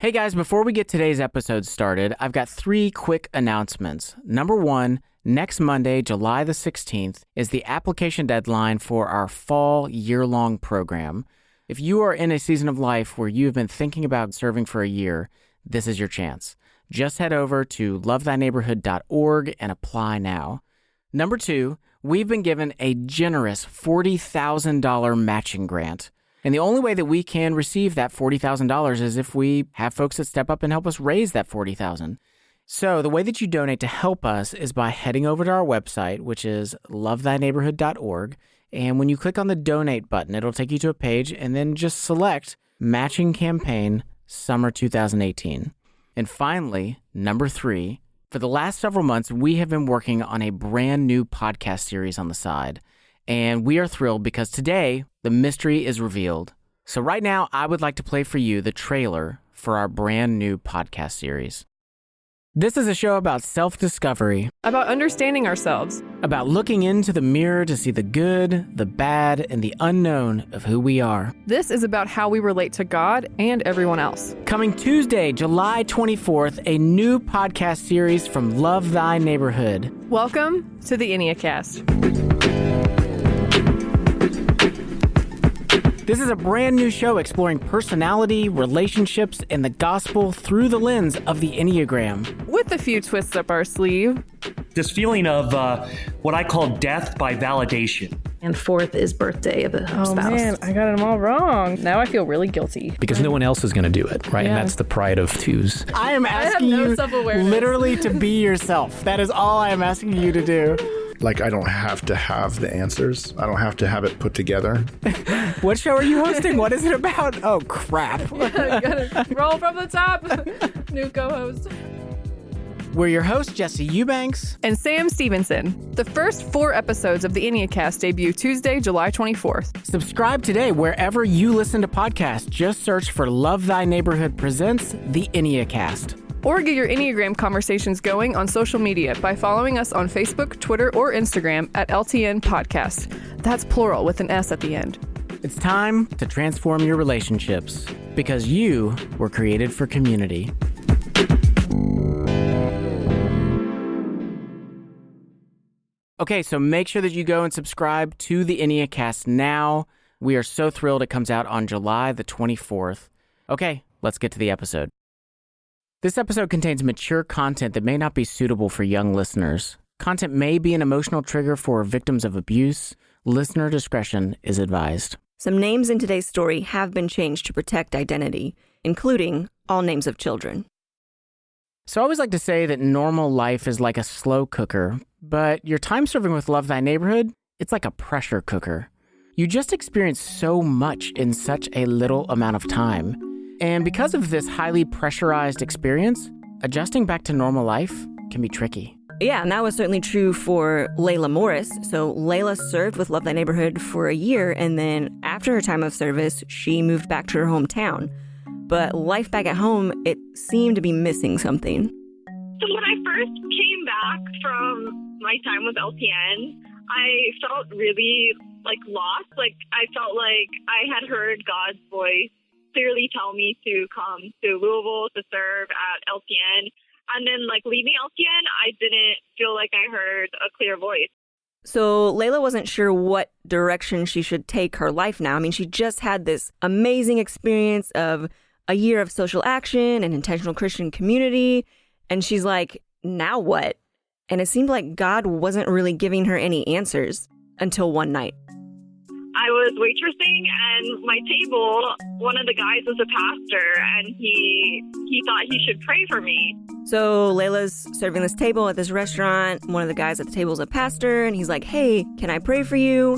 Hey guys, before we get today's episode started, I've got 3 quick announcements. Number 1, next Monday, July the 16th, is the application deadline for our fall year-long program. If you are in a season of life where you've been thinking about serving for a year, this is your chance. Just head over to lovethyneighborhood.org and apply now. Number 2, we've been given a generous $40,000 matching grant. And the only way that we can receive that $40,000 is if we have folks that step up and help us raise that $40,000. So the way that you donate to help us is by heading over to our website, which is lovethyneighborhood.org. And when you click on the donate button, it'll take you to a page and then just select Matching Campaign Summer 2018. And finally, number 3, for the last several months, we have been working on a brand new podcast series on the side. And we are thrilled because today, the mystery is revealed. So right now, I would like to play for you the trailer for our brand new podcast series. This is a show about self-discovery, about understanding ourselves, about looking into the mirror to see the good, the bad, and the unknown of who we are. This is about how we relate to God and everyone else. Coming Tuesday, July 24th, a new podcast series from Love Thy Neighborhood. Welcome to the EnneaCast. This is a brand new show exploring personality, relationships, and the gospel through the lens of the Enneagram. With a few twists up our sleeve. This feeling of what I call death by validation. And 4th is birthday of a spouse. Oh man, I got them all wrong. Now I feel really guilty. Because no one else is going to do it, right? Yeah. And that's the pride of 2s. I am asking you literally to be yourself. That is all I am asking you to do. Like, I don't have to have the answers. I don't have to have it put together. What show are you hosting? What is it about? Oh, crap. Gotta roll from the top. New co-host. We're your hosts, Jesse Eubanks and Sam Stevenson. The first 4 episodes of the EnneaCast debut Tuesday, July 24th. Subscribe today wherever you listen to podcasts. Just search for Love Thy Neighborhood Presents the EnneaCast. Or get your Enneagram conversations going on social media by following us on Facebook, Twitter, or Instagram at LTN Podcast. That's plural with an S at the end. It's time to transform your relationships because you were created for community. Okay, so make sure that you go and subscribe to the EnneaCast now. We are so thrilled it comes out on July the 24th. Okay, let's get to the episode. This episode contains mature content that may not be suitable for young listeners. Content may be an emotional trigger for victims of abuse. Listener discretion is advised. Some names in today's story have been changed to protect identity, including all names of children. So I always like to say that normal life is like a slow cooker, but your time serving with Love Thy Neighborhood, it's like a pressure cooker. You just experience so much in such a little amount of time. And because of this highly pressurized experience, adjusting back to normal life can be tricky. Yeah, and that was certainly true for Layla Morris. So Layla served with Love Thy Neighborhood for a year, and then after her time of service, she moved back to her hometown. But life back at home, it seemed to be missing something. So when I first came back from my time with LTN, I felt really lost. I felt like I had heard God's voice clearly tell me to come to Louisville to serve at LTN. And then leaving LTN, I didn't feel like I heard a clear voice. So Layla wasn't sure what direction she should take her life now. I mean, she just had this amazing experience of a year of social action and intentional Christian community. And she's like, now what? And it seemed like God wasn't really giving her any answers until one night. I was waitressing, and my table, one of the guys was a pastor, and he thought he should pray for me. So Layla's serving this table at this restaurant. One of the guys at the table is a pastor, and he's like, hey, can I pray for you?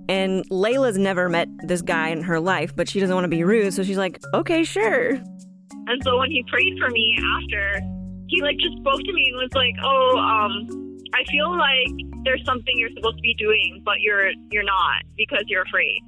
And Layla's never met this guy in her life, but she doesn't want to be rude, so she's like, okay, sure. And so when he prayed for me after, he just spoke to me and was like, I feel like there's something you're supposed to be doing, but you're not because you're afraid.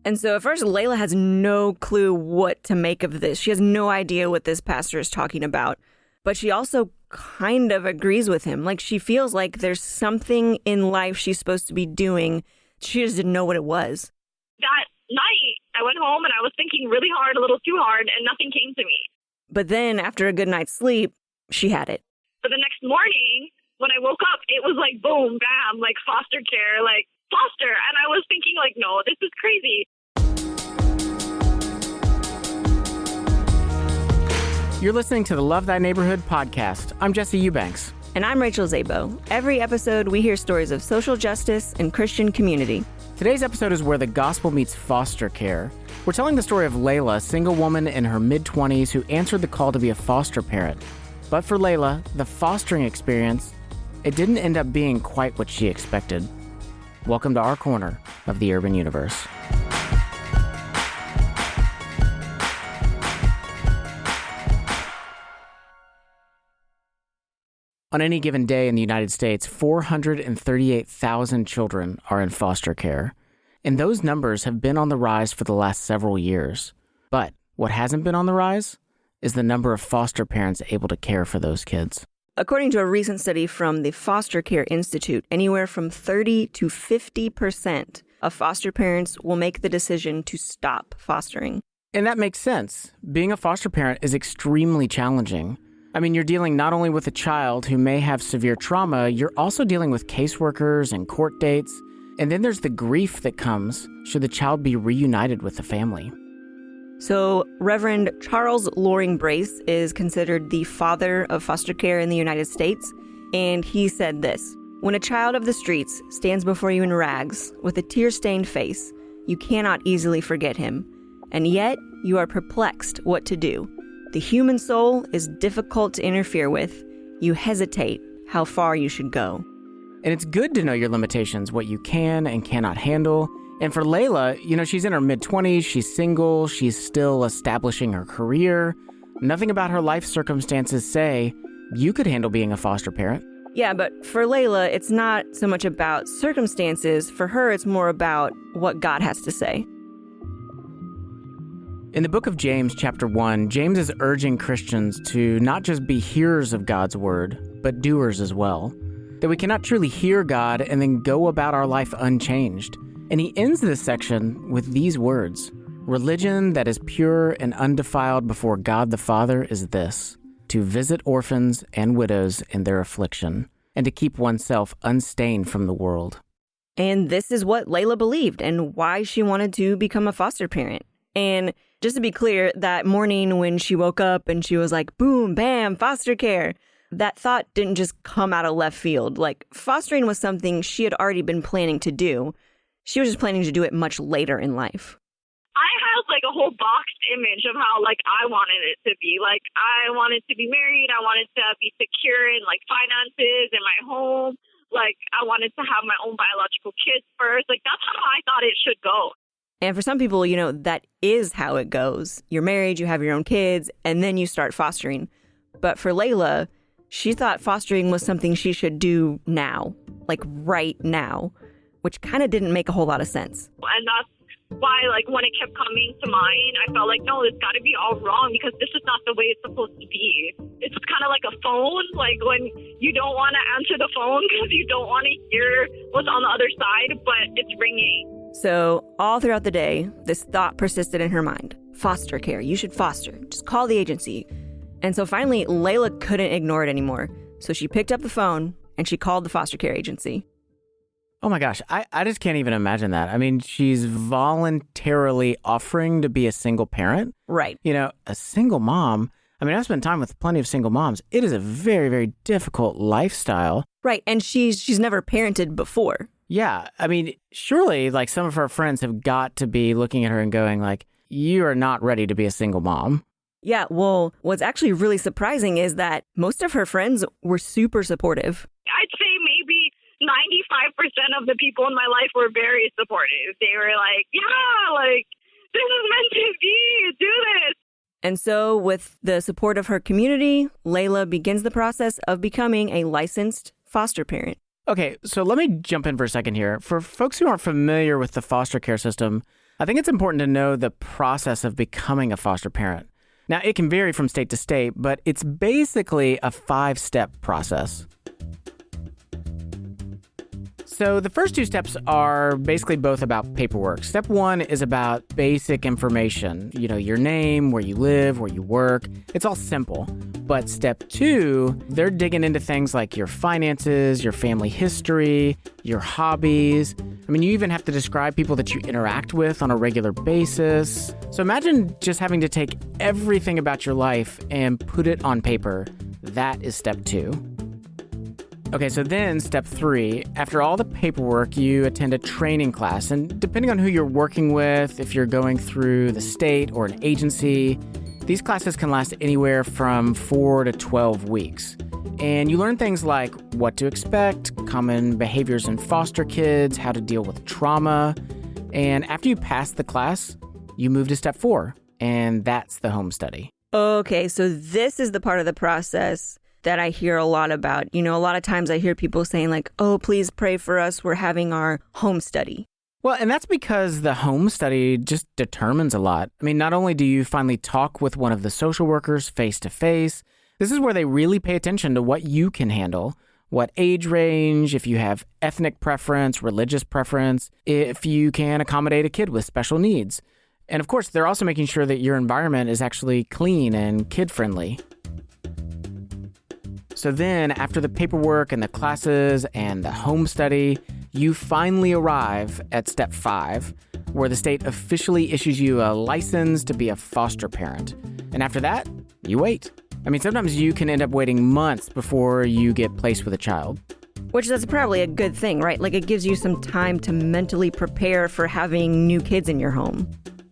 And so at first, Layla has no clue what to make of this. She has no idea what this pastor is talking about. But she also kind of agrees with him. She feels like there's something in life she's supposed to be doing. She just didn't know what it was. That night, I went home and I was thinking really hard, a little too hard, and nothing came to me. But then after a good night's sleep, she had it. But the next morning, when I woke up, it was like, boom, bam, like foster care, like foster. And I was thinking like, no, this is crazy. You're listening to the Love Thy Neighborhood podcast. I'm Jesse Eubanks. And I'm Rachel Zabo. Every episode, we hear stories of social justice and Christian community. Today's episode is where the gospel meets foster care. We're telling the story of Layla, a single woman in her mid-20s who answered the call to be a foster parent. But for Layla, the fostering experience, it didn't end up being quite what she expected. Welcome to our corner of the urban universe. On any given day in the United States, 438,000 children are in foster care. And those numbers have been on the rise for the last several years. But what hasn't been on the rise is the number of foster parents able to care for those kids. According to a recent study from the Foster Care Institute, anywhere from 30 to 50% of foster parents will make the decision to stop fostering. And that makes sense. Being a foster parent is extremely challenging. I mean, you're dealing not only with a child who may have severe trauma, you're also dealing with caseworkers and court dates. And then there's the grief that comes should the child be reunited with the family. So, Reverend Charles Loring Brace is considered the father of foster care in the United States. And he said this: "When a child of the streets stands before you in rags with a tear-stained face, you cannot easily forget him. And yet, you are perplexed what to do. The human soul is difficult to interfere with. You hesitate how far you should go." And it's good to know your limitations, what you can and cannot handle. And for Layla, she's in her mid-20s, she's single, she's still establishing her career. Nothing about her life circumstances say you could handle being a foster parent. Yeah, but for Layla, it's not so much about circumstances. For her, it's more about what God has to say. In the book of James, chapter 1, James is urging Christians to not just be hearers of God's word, but doers as well. That we cannot truly hear God and then go about our life unchanged. And he ends this section with these words: "Religion that is pure and undefiled before God the Father is this, to visit orphans and widows in their affliction, and to keep oneself unstained from the world." And this is what Layla believed and why she wanted to become a foster parent. And just to be clear, that morning when she woke up and she was like, boom, bam, foster care, that thought didn't just come out of left field. Like, fostering was something she had already been planning to do. She was just planning to do it much later in life. I had like a whole boxed image of how like I wanted it to be. Like I wanted to be married. I wanted to be secure in like finances and my home. Like I wanted to have my own biological kids first. Like that's how I thought it should go. And for some people, that is how it goes. You're married, you have your own kids, and then you start fostering. But for Layla, she thought fostering was something she should do now, like right now, which kind of didn't make a whole lot of sense. And that's why, like, when it kept coming to mind, I felt like, no, it's got to be all wrong because this is not the way it's supposed to be. It's kind of like a phone, like when you don't want to answer the phone because you don't want to hear what's on the other side, but it's ringing. So all throughout the day, this thought persisted in her mind. Foster care, you should foster. Just call the agency. And so finally, Layla couldn't ignore it anymore. So she picked up the phone and she called the foster care agency. Oh my gosh, I just can't even imagine that. I mean, she's voluntarily offering to be a single parent. Right. A single mom. I mean, I've spent time with plenty of single moms. It is a very, very difficult lifestyle. Right. And she's never parented before. Yeah. I mean, surely like some of her friends have got to be looking at her and going like, you are not ready to be a single mom. Yeah. Well, what's actually really surprising is that most of her friends were super supportive. I'd say maybe 95% of the people in my life were very supportive. They were like, yeah, like, this is meant to be, do this. And so with the support of her community, Layla begins the process of becoming a licensed foster parent. Okay, so let me jump in for a second here. For folks who aren't familiar with the foster care system, I think it's important to know the process of becoming a foster parent. Now, it can vary from state to state, but it's basically a 5-step process. So the first two steps are basically both about paperwork. Step 1 is about basic information. You know, your name, where you live, where you work. It's all simple. But step 2, they're digging into things like your finances, your family history, your hobbies. I mean, you even have to describe people that you interact with on a regular basis. So imagine just having to take everything about your life and put it on paper. That is step 2. Okay, so then step 3, after all the paperwork, you attend a training class. And depending on who you're working with, if you're going through the state or an agency, these classes can last anywhere from 4 to 12 weeks. And you learn things like what to expect, common behaviors in foster kids, how to deal with trauma. And after you pass the class, you move to step 4, and that's the home study. Okay, so this is the part of the process that I hear a lot about. You know, a lot of times I hear people saying like, oh, please pray for us. We're having our home study. Well, and that's because the home study just determines a lot. I mean, not only do you finally talk with one of the social workers face to face, this is where they really pay attention to what you can handle, what age range, if you have ethnic preference, religious preference, if you can accommodate a kid with special needs. And of course, they're also making sure that your environment is actually clean and kid-friendly. So then, after the paperwork and the classes and the home study, you finally arrive at step 5, where the state officially issues you a license to be a foster parent. And after that, you wait. I mean, sometimes you can end up waiting months before you get placed with a child. Which that's probably a good thing, right? Like it gives you some time to mentally prepare for having new kids in your home.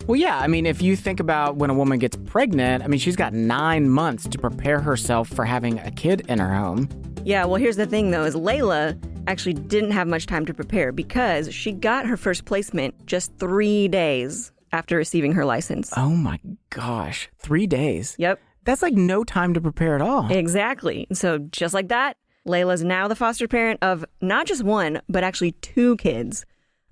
Well, yeah, I mean, if you think about when a woman gets pregnant, I mean, she's got 9 months to prepare herself for having a kid in her home. Yeah, well, here's the thing, though, is Layla actually didn't have much time to prepare because she got her first placement just 3 days after receiving her license. Oh, my gosh. 3 days? Yep. That's like no time to prepare at all. Exactly. So just like that, Layla's now the foster parent of not just one, but actually 2 kids.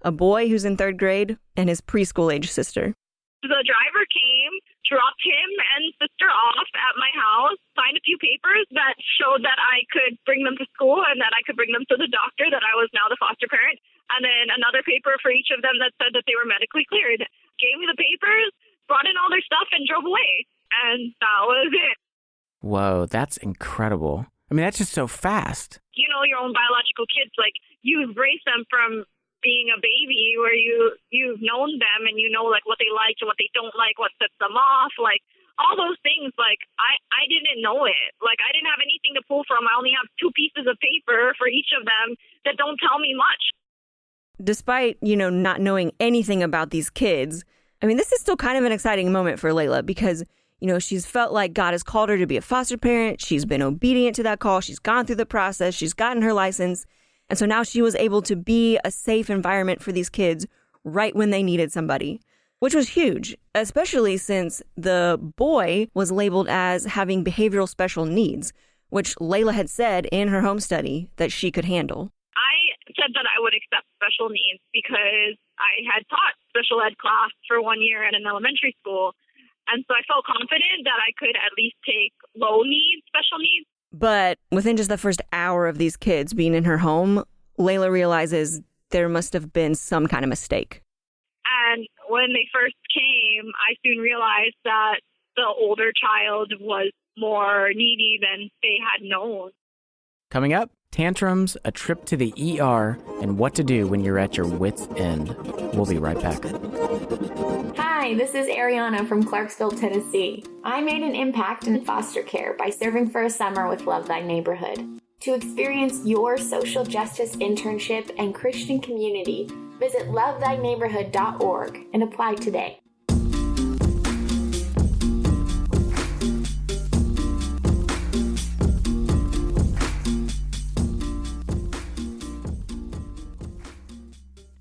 A boy who's in 3rd grade and his preschool-age sister. The driver came, dropped him and sister off at my house, signed a few papers that showed that I could bring them to school and that I could bring them to the doctor, that I was now the foster parent, and then another paper for each of them that said that they were medically cleared. Gave me the papers, brought in all their stuff, and drove away. And that was it. Whoa, that's incredible. I mean, that's just so fast. You know, your own biological kids, like, you've raised them from being a baby where you've known them and you know like what they like and what they don't like, what sets them off, like all those things. Like I didn't know it. Like I didn't have anything to pull from. I only have 2 pieces of paper for each of them that don't tell me much. Despite, you know, not knowing anything about these kids, I mean, this is still kind of an exciting moment for Layla because, you know, she's felt like God has called her to be a foster parent. She's been obedient to that call. She's gone through the process. She's gotten her license. And so now she was able to be a safe environment for these kids right when they needed somebody, which was huge, especially since the boy was labeled as having behavioral special needs, which Layla had said in her home study that she could handle. I said that I would accept special needs because I had taught special ed class for 1 year at an elementary school. And so I felt confident that I could at least take low needs, special needs. But within just the first hour of these kids being in her home, Layla realizes there must have been some kind of mistake. And when they first came, I soon realized that the older child was more needy than they had known. Coming up, tantrums, a trip to the ER, and what to do when you're at your wit's end. We'll be right back. Hi, this is Ariana from Clarksville, Tennessee. I made an impact in foster care by serving for a summer with Love Thy Neighborhood. To experience your social justice internship and Christian community, visit lovethyneighborhood.org and apply today.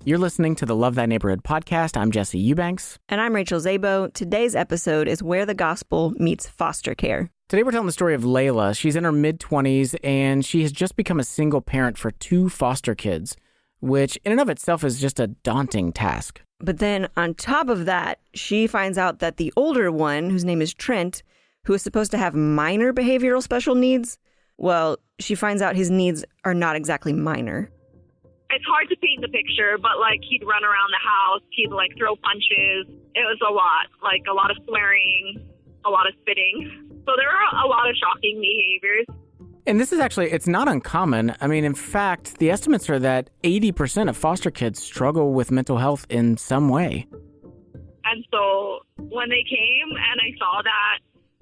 You're listening to the Love Thy Neighborhood podcast. I'm Jesse Eubanks. And I'm Rachel Zabo. Today's episode is Where the Gospel Meets Foster Care. Today we're telling the story of Layla. She's in her mid-20s, and she has just become a single parent for 2 foster kids, which in and of itself is just a daunting task. But then on top of that, she finds out that the older one, whose name is Trent, who is supposed to have minor behavioral special needs, well, she finds out his needs are not exactly minor. it's hard to paint the picture, but like he'd run around the house, he'd like throw punches. It was a lot, like a lot of swearing, a lot of spitting. So there are a lot of shocking behaviors. And this is actually, it's not uncommon. I mean, in fact, the estimates are that 80% of foster kids struggle with mental health in some way. And so when they came and I saw that,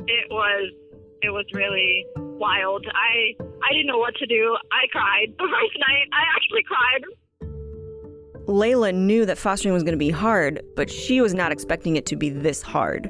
it was really wild. I didn't know what to do. I cried the first night. I actually cried. Layla knew that fostering was going to be hard, but she was not expecting it to be this hard.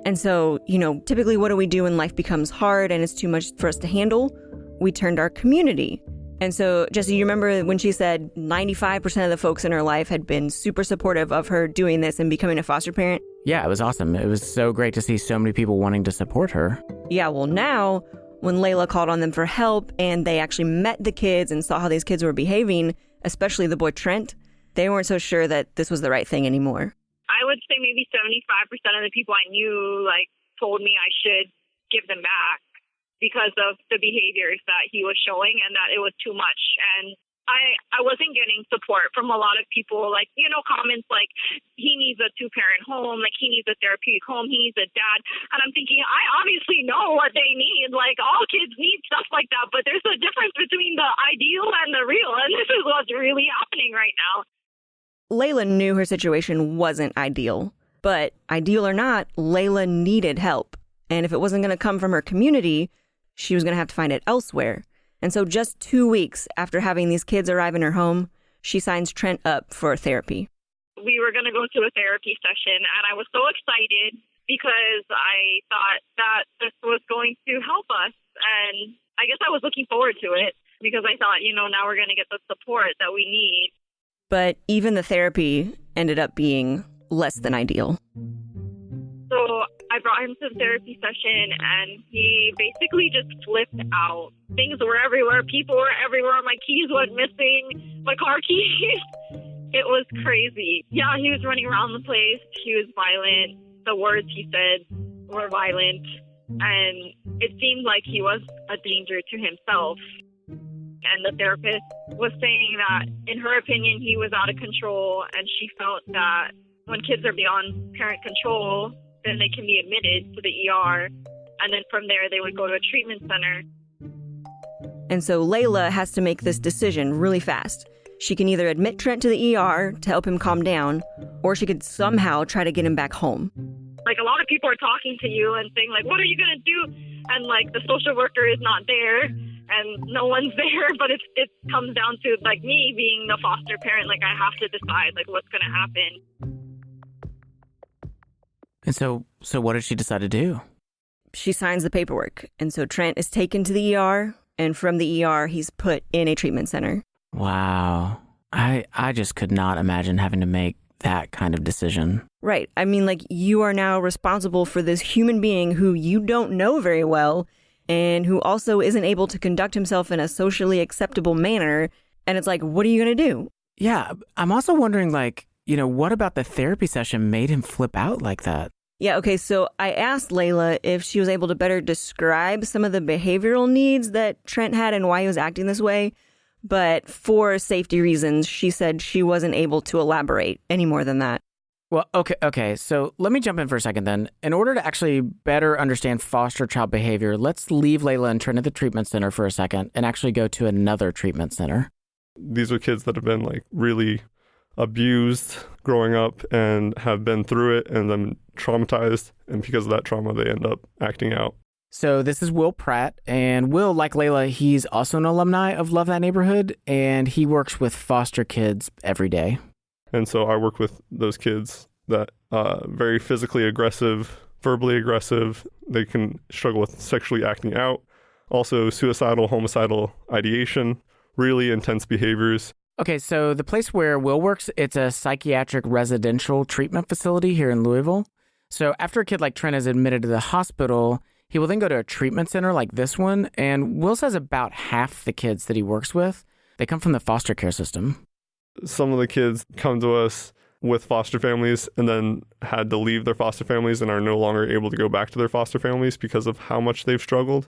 And so, typically what do we do when life becomes hard and it's too much for us to handle? We turned to our community. And so, Jesse, you remember when she said 95% of the folks in her life had been super supportive of her doing this and becoming a foster parent? Yeah, it was awesome. It was so great to see so many people wanting to support her. Yeah, well, now, when Layla called on them for help and they actually met the kids and saw how these kids were behaving, especially the boy Trent, they weren't so sure that this was the right thing anymore. I would say maybe 75% of the people I knew, told me I should give them back because of the behaviors that he was showing and that it was too much. And I wasn't getting support from a lot of people, comments like, he needs a 2-parent home, he needs a therapeutic home, he needs a dad. And I'm thinking, I obviously know what they need. All kids need stuff like that, but there's a difference between the ideal and the real. And this is what's really happening right now. Layla knew her situation wasn't ideal, but ideal or not, Layla needed help. And if it wasn't going to come from her community, she was going to have to find it elsewhere. And so just 2 weeks after having these kids arrive in her home, she signs Trent up for therapy. We were going to go to a therapy session, and I was so excited because I thought that this was going to help us. And I guess I was looking forward to it because I thought, now we're going to get the support that we need. But even the therapy ended up being less than ideal. So I brought him to the therapy session, and he basically just flipped out. Things were everywhere. People were everywhere. My keys went missing. My car keys. It was crazy. Yeah, he was running around the place. He was violent. The words he said were violent. And it seemed like he was a danger to himself. And the therapist was saying that, in her opinion, he was out of control, and she felt that when kids are beyond parent control, then they can be admitted to the ER, and then from there they would go to a treatment center. And so Layla has to make this decision really fast. She can either admit Trent to the ER to help him calm down, or she could somehow try to get him back home. A lot of people are talking to you and saying, what are you going to do? And, the social worker is not there, and no one's there, but it comes down to, me being the foster parent. I have to decide, what's going to happen. And so what did she decide to do? She signs the paperwork, and so Trent is taken to the ER, and from the ER, he's put in a treatment center. Wow. I just could not imagine having to make that kind of decision. Right. I mean, you are now responsible for this human being who you don't know very well and who also isn't able to conduct himself in a socially acceptable manner. And it's what are you going to do? Yeah. I'm also wondering, what about the therapy session made him flip out like that? Yeah. Okay. So I asked Layla if she was able to better describe some of the behavioral needs that Trent had and why he was acting this way. But for safety reasons, she said she wasn't able to elaborate any more than that. Well, okay. So let me jump in for a second then. In order to actually better understand foster child behavior, let's leave Layla and Trent at the treatment center for a second and actually go to another treatment center. These are kids that have been really abused growing up and have been through it and then traumatized. And because of that trauma, they end up acting out. So this is Will Pratt, and Will, like Layla, he's also an alumni of Love That Neighborhood, and he works with foster kids every day. And so I work with those kids that very physically aggressive, verbally aggressive. They can struggle with sexually acting out, also suicidal, homicidal ideation, really intense behaviors. Okay, so the place where Will works, it's a psychiatric residential treatment facility here in Louisville. So after a kid like Trent is admitted to the hospital, he will then go to a treatment center like this one, and Will says about half the kids that he works with, they come from the foster care system. Some of the kids come to us with foster families and then had to leave their foster families and are no longer able to go back to their foster families because of how much they've struggled.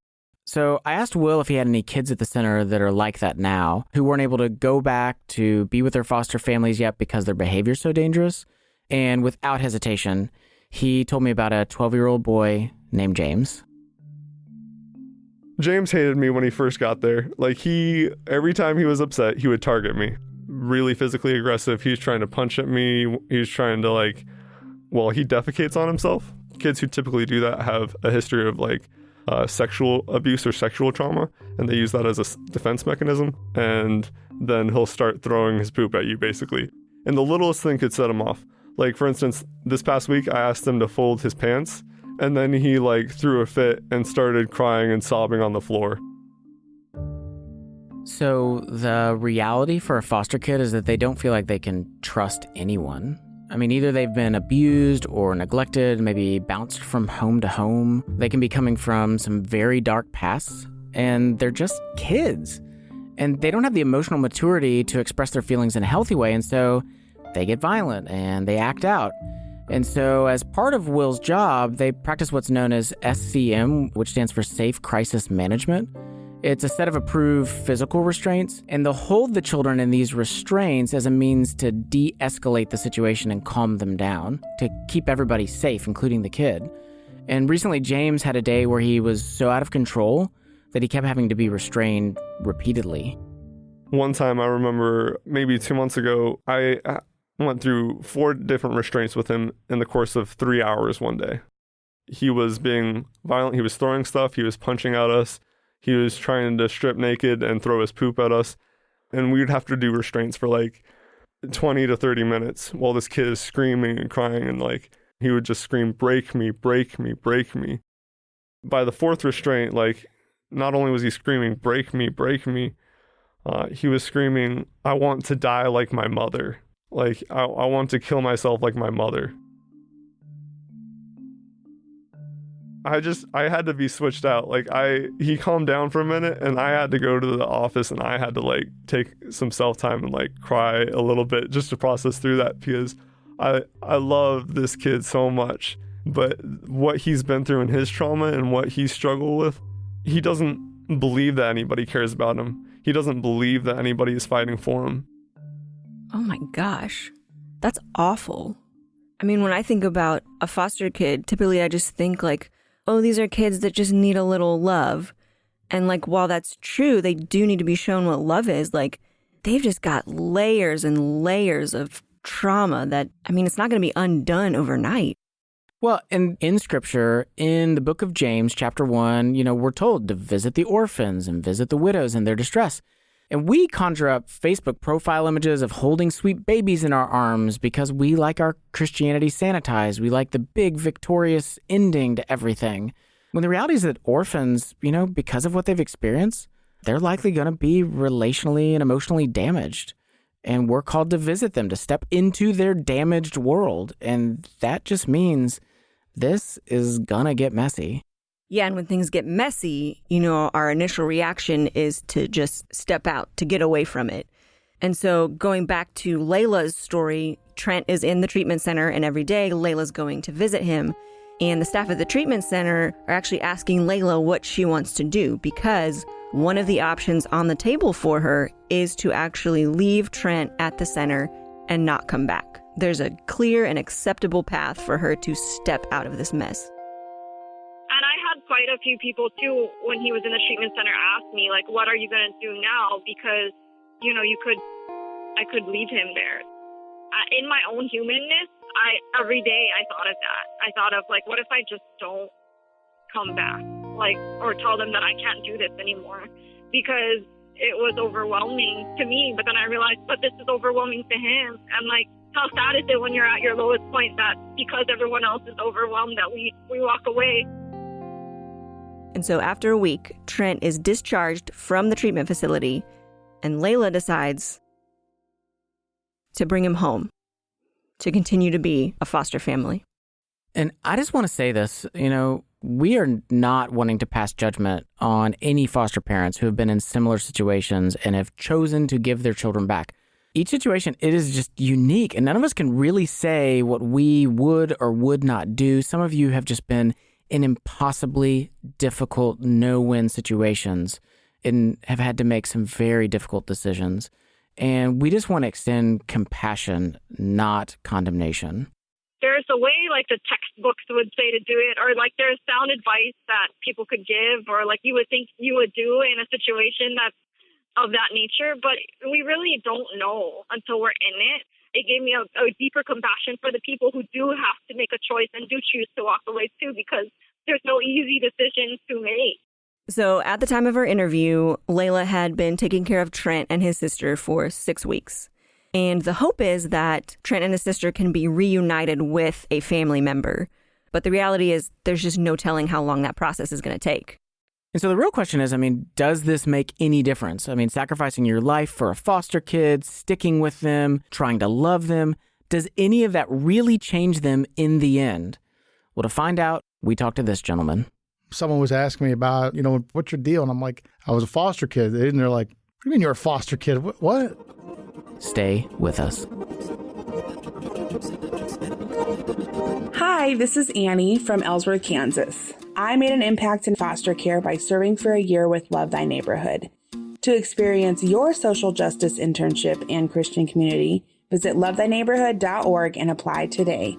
So I asked Will if he had any kids at the center that are like that now, who weren't able to go back to be with their foster families yet because their behavior's so dangerous. And without hesitation, he told me about a 12-year-old boy named James. James hated me when he first got there. Like, every time he was upset, he would target me. Really physically aggressive. He was trying to punch at me. He was trying to he defecates on himself. Kids who typically do that have a history of sexual abuse or sexual trauma, and they use that as a defense mechanism. And then he'll start throwing his poop at you, basically. And the littlest thing could set him off. Like, for instance, this past week, I asked him to fold his pants, and then he threw a fit and started crying and sobbing on the floor. So the reality for a foster kid is that they don't feel like they can trust anyone. I mean, either they've been abused or neglected, maybe bounced from home to home. They can be coming from some very dark pasts, and they're just kids. And they don't have the emotional maturity to express their feelings in a healthy way, and so they get violent and they act out. And so as part of Will's job, they practice what's known as SCM, which stands for Safe Crisis Management. It's a set of approved physical restraints, and they'll hold the children in these restraints as a means to de-escalate the situation and calm them down, to keep everybody safe, including the kid. And recently, James had a day where he was so out of control that he kept having to be restrained repeatedly. One time, I remember maybe 2 months ago, I went through 4 different restraints with him in the course of 3 hours one day. He was being violent. He was throwing stuff. He was punching at us. He was trying to strip naked and throw his poop at us. And we would have to do restraints for 20 to 30 minutes while this kid is screaming and crying. And he would just scream, "Break me, break me, break me." By the 4th restraint, not only was he screaming, "Break me, break me," he was screaming, "I want to die like my mother. I want to kill myself like my mother." I had to be switched out. He calmed down for a minute, and I had to go to the office, and I had to take some self-time and cry a little bit just to process through that, because I love this kid so much. But what he's been through in his trauma and what he struggled with, he doesn't believe that anybody cares about him. He doesn't believe that anybody is fighting for him. Oh my gosh, that's awful. I mean, when I think about a foster kid, typically I just think oh, these are kids that just need a little love. And while that's true, they do need to be shown what love is. They've just got layers and layers of trauma that, it's not going to be undone overnight. Well, in Scripture, in the book of James, chapter 1, we're told to visit the orphans and visit the widows in their distress. And we conjure up Facebook profile images of holding sweet babies in our arms because we like our Christianity sanitized. We like the big, victorious ending to everything. When the reality is that orphans, because of what they've experienced, they're likely going to be relationally and emotionally damaged. And we're called to visit them, to step into their damaged world. And that just means this is going to get messy. Yeah, and when things get messy, our initial reaction is to just step out, to get away from it. And so going back to Layla's story, Trent is in the treatment center, and every day Layla's going to visit him. And the staff at the treatment center are actually asking Layla what she wants to do, because one of the options on the table for her is to actually leave Trent at the center and not come back. There's a clear and acceptable path for her to step out of this mess. Quite a few people too, when he was in the treatment center, asked me what are you going to do now, because I could leave him there. In my own humanness, every day I thought of that. I thought of what if I just don't come back, or tell them that I can't do this anymore, because it was overwhelming to me. But then I realized, but this is overwhelming to him. And how sad is it when you're at your lowest point, that because everyone else is overwhelmed, that we walk away. And so after a week, Trent is discharged from the treatment facility, and Layla decides to bring him home to continue to be a foster family. And I just want to say this, we are not wanting to pass judgment on any foster parents who have been in similar situations and have chosen to give their children back. Each situation, it is just unique, and none of us can really say what we would or would not do. Some of you have just been in impossibly difficult no-win situations and have had to make some very difficult decisions. And we just want to extend compassion, not condemnation. There's a way like the textbooks would say to do it, or like there's sound advice that people could give, or like you would think you would do in a situation that's of that nature, but we really don't know until we're in it. It gave me a deeper compassion for the people who do have to make a choice and do choose to walk away too, because there's no easy decisions to make. So at the time of our interview, Layla had been taking care of Trent and his sister for 6 weeks. And the hope is that Trent and his sister can be reunited with a family member. But the reality is there's just no telling how long that process is going to take. And so the real question is, does this make any difference? Sacrificing your life for a foster kid, sticking with them, trying to love them, does any of that really change them in the end? Well, to find out, we talked to this gentleman. Someone was asking me about, what's your deal? And I'm like, I was a foster kid. And they're like, what do you mean you're a foster kid? What? Stay with us. Hi, this is Annie from Ellsworth, Kansas. I made an impact in foster care by serving for a year with Love Thy Neighborhood. To experience your social justice internship and Christian community, visit lovethyneighborhood.org and apply today.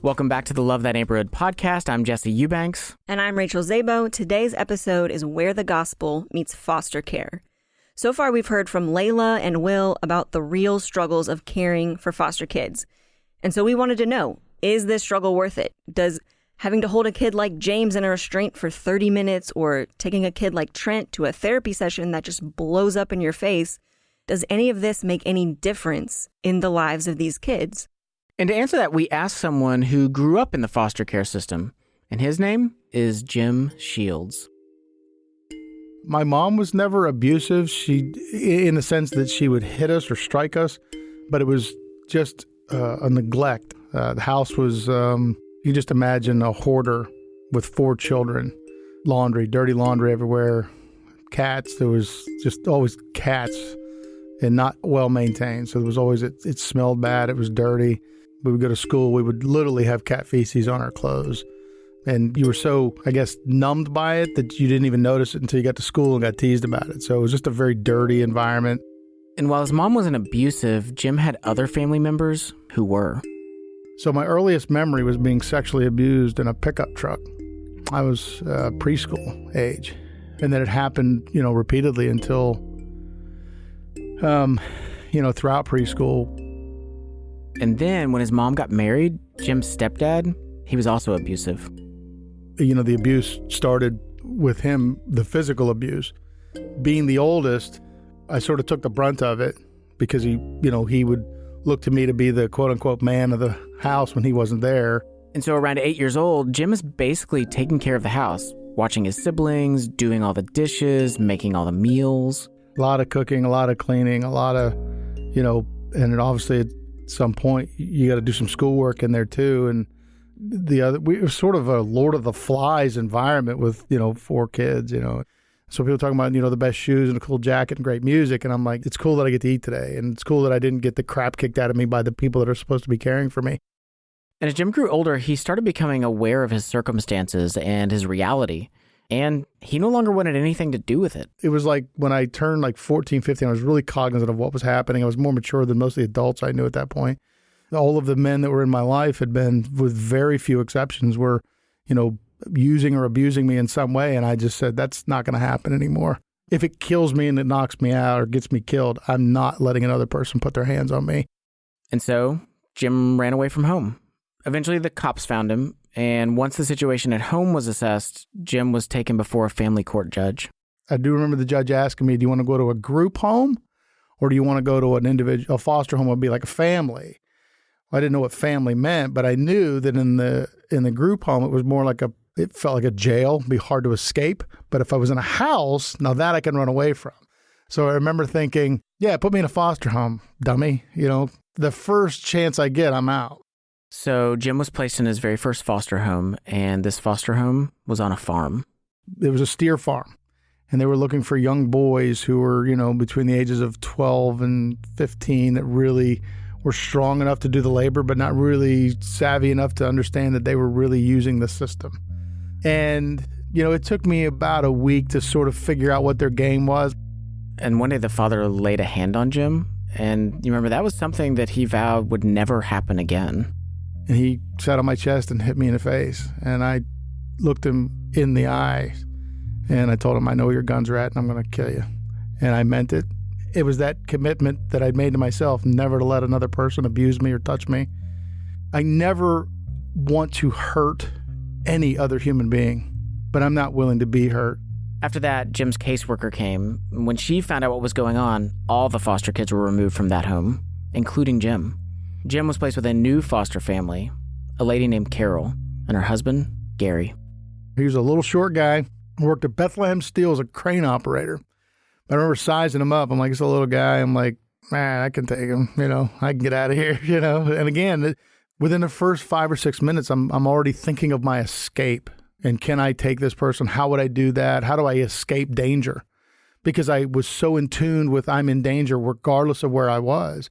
Welcome back to the Love Thy Neighborhood podcast. I'm Jesse Eubanks. And I'm Rachel Zabo. Today's episode is Where the Gospel Meets Foster Care. So far, we've heard from Layla and Will about the real struggles of caring for foster kids. And so we wanted to know, is this struggle worth it? Does having to hold a kid like James in a restraint for 30 minutes or taking a kid like Trent to a therapy session that just blows up in your face, does any of this make any difference in the lives of these kids? And to answer that, we asked someone who grew up in the foster care system, and his name is Jim Shields. My mom was never abusive. She, in the sense that she would hit us or strike us, but it was just a neglect. The house was, you just imagine a hoarder with 4 children, laundry, dirty laundry everywhere, cats. There was just always cats and not well maintained. So there was always, it smelled bad. It was dirty. We would go to school, we would literally have cat feces on our clothes. And you were so, I guess, numbed by it that you didn't even notice it until you got to school and got teased about it. So it was just a very dirty environment. And while his mom wasn't abusive, Jim had other family members who were. So my earliest memory was being sexually abused in a pickup truck. I was preschool age. And then it happened, repeatedly until, throughout preschool. And then when his mom got married, Jim's stepdad, he was also abusive. The abuse started with him, the physical abuse. Being the oldest, I sort of took the brunt of it because he would look to me to be the quote unquote man of the house when he wasn't there. And so around 8 years old, Jim is basically taking care of the house, watching his siblings, doing all the dishes, making all the meals. A lot of cooking, a lot of cleaning, a lot of, and it obviously at some point you got to do some schoolwork in there too. And we were sort of a Lord of the Flies environment with, 4 kids, So people talking about, the best shoes and a cool jacket and great music. And I'm like, it's cool that I get to eat today. And it's cool that I didn't get the crap kicked out of me by the people that are supposed to be caring for me. And as Jim grew older, he started becoming aware of his circumstances and his reality. And he no longer wanted anything to do with it. It was like when I turned like 14, 15, I was really cognizant of what was happening. I was more mature than most of the adults I knew at that point. All of the men that were in my life had been, with very few exceptions, were, using or abusing me in some way. And I just said, that's not going to happen anymore. If it kills me and it knocks me out or gets me killed, I'm not letting another person put their hands on me. And so Jim ran away from home. Eventually the cops found him. And once the situation at home was assessed, Jim was taken before a family court judge. I do remember the judge asking me, do you want to go to a group home or do you want to go to a foster home would be like a family? Well, I didn't know what family meant, but I knew that in the group home, it was more like it felt like a jail, it'd be hard to escape. But if I was in a house, now that I can run away from. So I remember thinking, yeah, put me in a foster home, dummy. The first chance I get, I'm out. So Jim was placed in his very first foster home, and this foster home was on a farm. was a steer farm, and they were looking for young boys who were, between the ages of 12 and 15 that really were strong enough to do the labor, but not really savvy enough to understand that they were really using the system. And, it took me about a week to sort of figure out what their game was. And one day the father laid a hand on Jim, and you remember that was something that he vowed would never happen again. And he sat on my chest and hit me in the face. And I looked him in the eyes, and I told him, I know where your guns are at, and I'm going to kill you. And I meant it. It was that commitment that I'd made to myself, never to let another person abuse me or touch me. I never want to hurt any other human being, but I'm not willing to be hurt. After that, Jim's caseworker came. When she found out what was going on, all the foster kids were removed from that home, including Jim. Jim was placed with a new foster family, a lady named Carol, and her husband, Gary. He was a little short guy, worked at Bethlehem Steel as a crane operator. I remember sizing him up. I'm like, it's a little guy. I'm like, man, I can take him. I can get out of here. And again, within the first 5 or 6 minutes, I'm already thinking of my escape. And can I take this person? How would I do that? How do I escape danger? Because I was so in tune with I'm in danger regardless of where I was.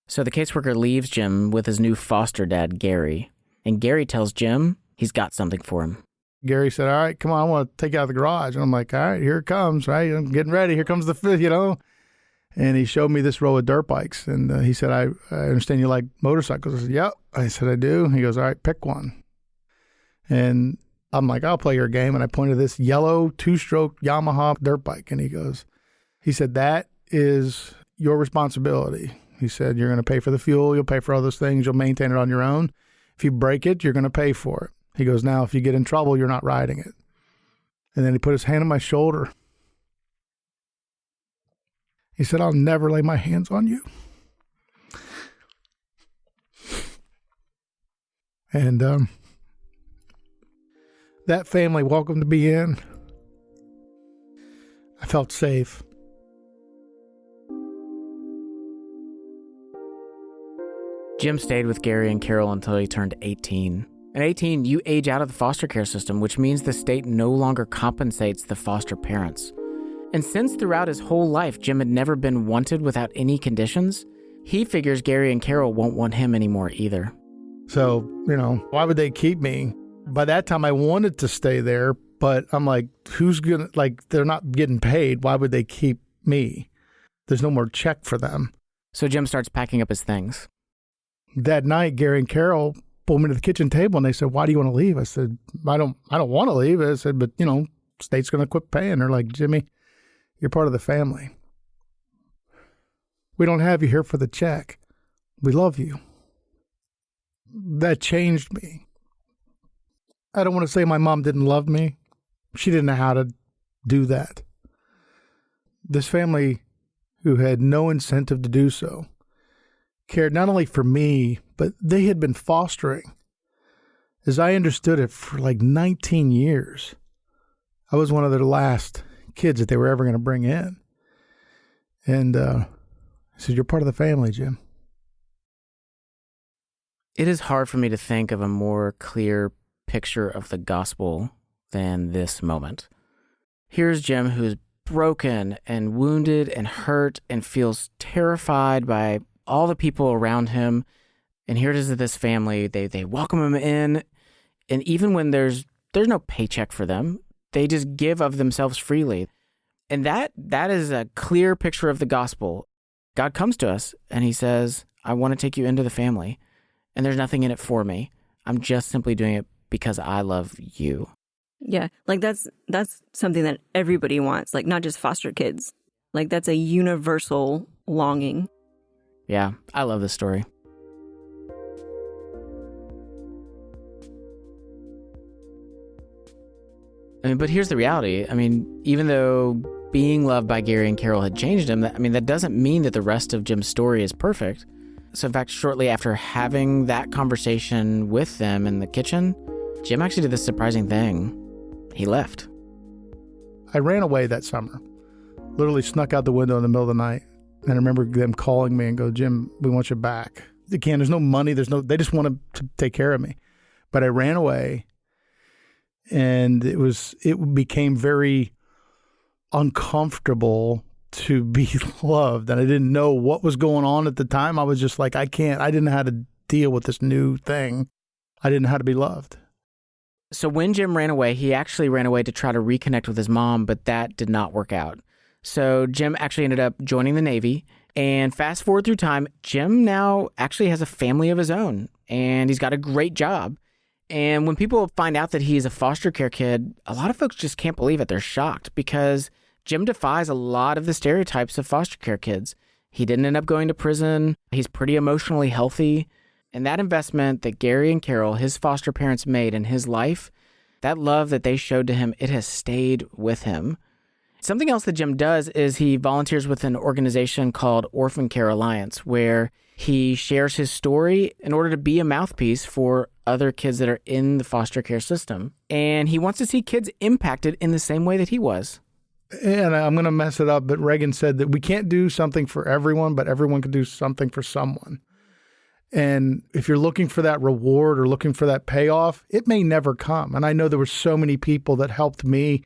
So the caseworker leaves Jim with his new foster dad, Gary. And Gary tells Jim he's got something for him. Gary said, all right, come on, I want to take you out of the garage. And I'm like, all right, here it comes, right? I'm getting ready. Here comes the fifth, And he showed me this row of dirt bikes. And he said, I understand you like motorcycles. I said, yep. I said, I do. He goes, all right, pick one. And I'm like, I'll play your game. And I pointed to this yellow 2-stroke Yamaha dirt bike. And he said, that is your responsibility. He said, you're going to pay for the fuel. You'll pay for all those things. You'll maintain it on your own. If you break it, you're going to pay for it. He goes, now, if you get in trouble, you're not riding it. And then he put his hand on my shoulder. He said, I'll never lay my hands on you. And that family welcomed me in. I felt safe. Jim stayed with Gary and Carol until he turned 18. At 18, you age out of the foster care system, which means the state no longer compensates the foster parents. And since throughout his whole life, Jim had never been wanted without any conditions, he figures Gary and Carol won't want him anymore either. So, why would they keep me? By that time, I wanted to stay there, but I'm like, they're not getting paid. Why would they keep me? There's no more check for them. So Jim starts packing up his things. That night, Gary and Carol pulled me to the kitchen table and they said, why do you want to leave? I said, I don't want to leave. I said, but state's going to quit paying. They're like, Jimmy, you're part of the family. We don't have you here for the check. We love you. That changed me. I don't want to say my mom didn't love me. She didn't know how to do that. This family, who had no incentive to do so, cared not only for me, but they had been fostering, as I understood it, for like 19 years. I was one of their last kids that they were ever going to bring in. And I said, you're part of the family, Jim. It is hard for me to think of a more clear picture of the gospel than this moment. Here's Jim, who is broken and wounded and hurt and feels terrified by all the people around him. And here it is, this family, they welcome him in. And even when there's no paycheck for them, they just give of themselves freely. And that is a clear picture of the gospel. God comes to us and he says, I want to take you into the family. And there's nothing in it for me. I'm just simply doing it because I love you. Yeah, like that's something that everybody wants, like not just foster kids. Like that's a universal longing. Yeah, I love this story. But here's the reality. Even though being loved by Gary and Carol had changed him, that doesn't mean that the rest of Jim's story is perfect. So in fact, shortly after having that conversation with them in the kitchen, Jim actually did this surprising thing. He left. I ran away that summer. Literally snuck out the window in the middle of the night. And I remember them calling me and go, Jim, we want you back. There's no money. They just want to take care of me. But I ran away. And it became very uncomfortable to be loved. And I didn't know what was going on at the time. I was just like, I didn't know how to deal with this new thing. I didn't know how to be loved. So when Jim ran away, he actually ran away to try to reconnect with his mom, but that did not work out. So Jim actually ended up joining the Navy. And fast forward through time, Jim now actually has a family of his own, and he's got a great job. And when people find out that he's a foster care kid, a lot of folks just can't believe it. They're shocked because Jim defies a lot of the stereotypes of foster care kids. He didn't end up going to prison. He's pretty emotionally healthy. And that investment that Gary and Carol, his foster parents, made in his life, that love that they showed to him, it has stayed with him. Something else that Jim does is he volunteers with an organization called Orphan Care Alliance, where he shares his story in order to be a mouthpiece for other kids that are in the foster care system. And he wants to see kids impacted in the same way that he was. And I'm going to mess it up, but Reagan said that we can't do something for everyone, but everyone can do something for someone. And if you're looking for that reward or looking for that payoff, it may never come. And I know there were so many people that helped me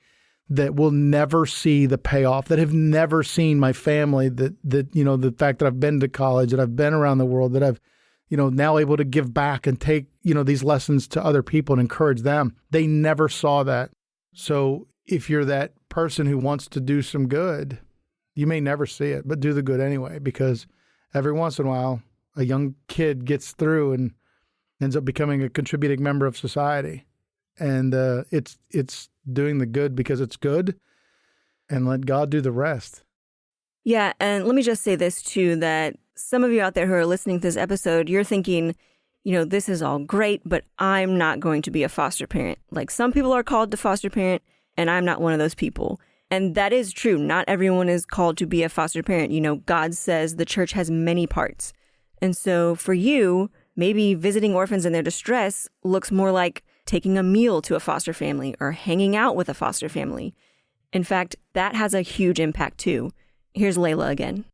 that will never see the payoff, that have never seen my family, that the fact that I've been to college, that I've been around the world, that I've, now able to give back and take, these lessons to other people and encourage them. They never saw that. So if you're that person who wants to do some good, you may never see it, but do the good anyway, because every once in a while, a young kid gets through and ends up becoming a contributing member of society. And it's doing the good because it's good, and let God do the rest. Yeah, and let me just say this too, that some of you out there who are listening to this episode, you're thinking, this is all great, but I'm not going to be a foster parent. Like, some people are called to foster parent, and I'm not one of those people. And that is true. Not everyone is called to be a foster parent. God says the church has many parts. And so for you, maybe visiting orphans in their distress looks more like taking a meal to a foster family or hanging out with a foster family. In fact, that has a huge impact too. Here's Layla again.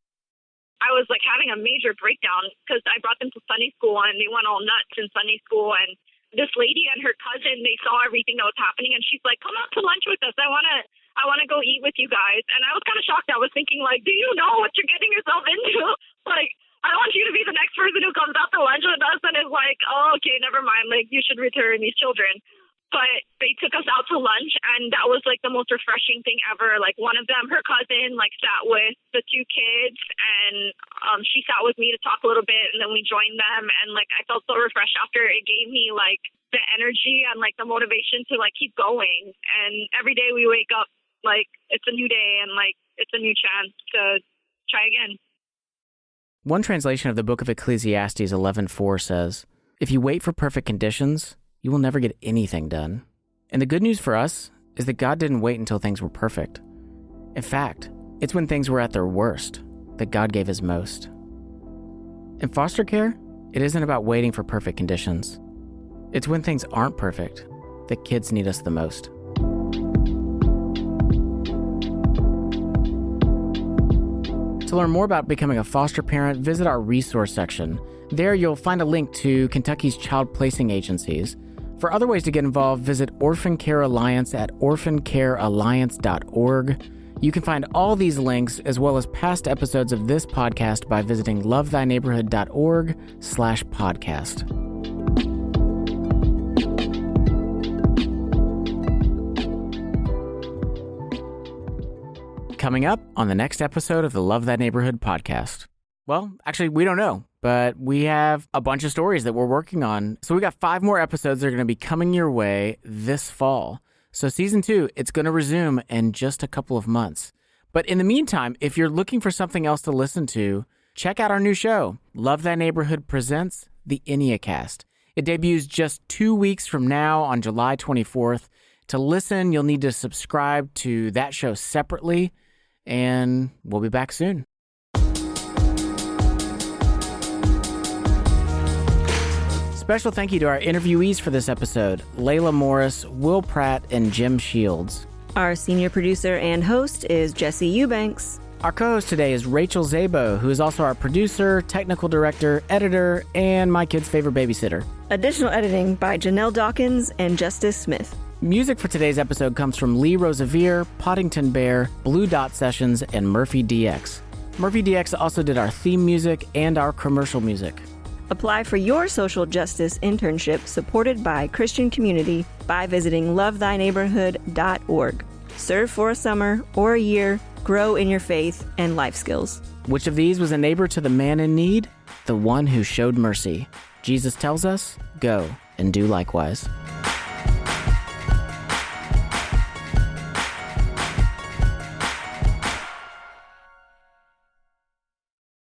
I was like having a major breakdown because I brought them to Sunday school and they went all nuts in Sunday school. And this lady and her cousin, they saw everything that was happening, and she's like, come out to lunch with us. I want to go eat with you guys. And I was kind of shocked. I was thinking, like, do you know what you're getting yourself into? Like, I don't want you to be the next person who comes out to lunch with us and is like, oh, okay, never mind. Like, you should return these children. But they took us out to lunch, and that was like the most refreshing thing ever. Like, one of them, her cousin, like sat with the two kids, and she sat with me to talk a little bit, and then we joined them. And like, I felt so refreshed after. It gave me like the energy and like the motivation to like keep going. And every day we wake up, like, it's a new day, and like it's a new chance to try again. One translation of the book of Ecclesiastes 11:4 says, if you wait for perfect conditions, you will never get anything done. And the good news for us is that God didn't wait until things were perfect. In fact, it's when things were at their worst that God gave his most. In foster care, it isn't about waiting for perfect conditions. It's when things aren't perfect that kids need us the most. To learn more about becoming a foster parent, visit our resource section. There you'll find a link to Kentucky's child placing agencies. For other ways to get involved, visit Orphan Care Alliance at orphancarealliance.org. You can find all these links as well as past episodes of this podcast by visiting lovethyneighborhood.org/podcast. Coming up on the next episode of the Love Thy Neighborhood podcast. Well, actually, we don't know, but we have a bunch of stories that we're working on. So we got 5 more episodes that are going to be coming your way this fall. So season 2, it's going to resume in just a couple of months. But in the meantime, if you're looking for something else to listen to, check out our new show, Love Thy Neighborhood Presents The Enneacast. It debuts just 2 weeks from now on July 24th. To listen, you'll need to subscribe to that show separately, and we'll be back soon. Special thank you to our interviewees for this episode, Layla Morris, Will Pratt, and Jim Shields. Our senior producer and host is Jesse Eubanks. Our co-host today is Rachel Zabo, who is also our producer, technical director, editor, and my kid's favorite babysitter. Additional editing by Janelle Dawkins and Justice Smith. Music for today's episode comes from Lee Rosevere, Poddington Bear, Blue Dot Sessions, and Murphy DX. Murphy DX also did our theme music and our commercial music. Apply for your social justice internship supported by Christian Community by visiting lovethyneighborhood.org. Serve for a summer or a year, grow in your faith and life skills. Which of these was a neighbor to the man in need? The one who showed mercy. Jesus tells us, go and do likewise.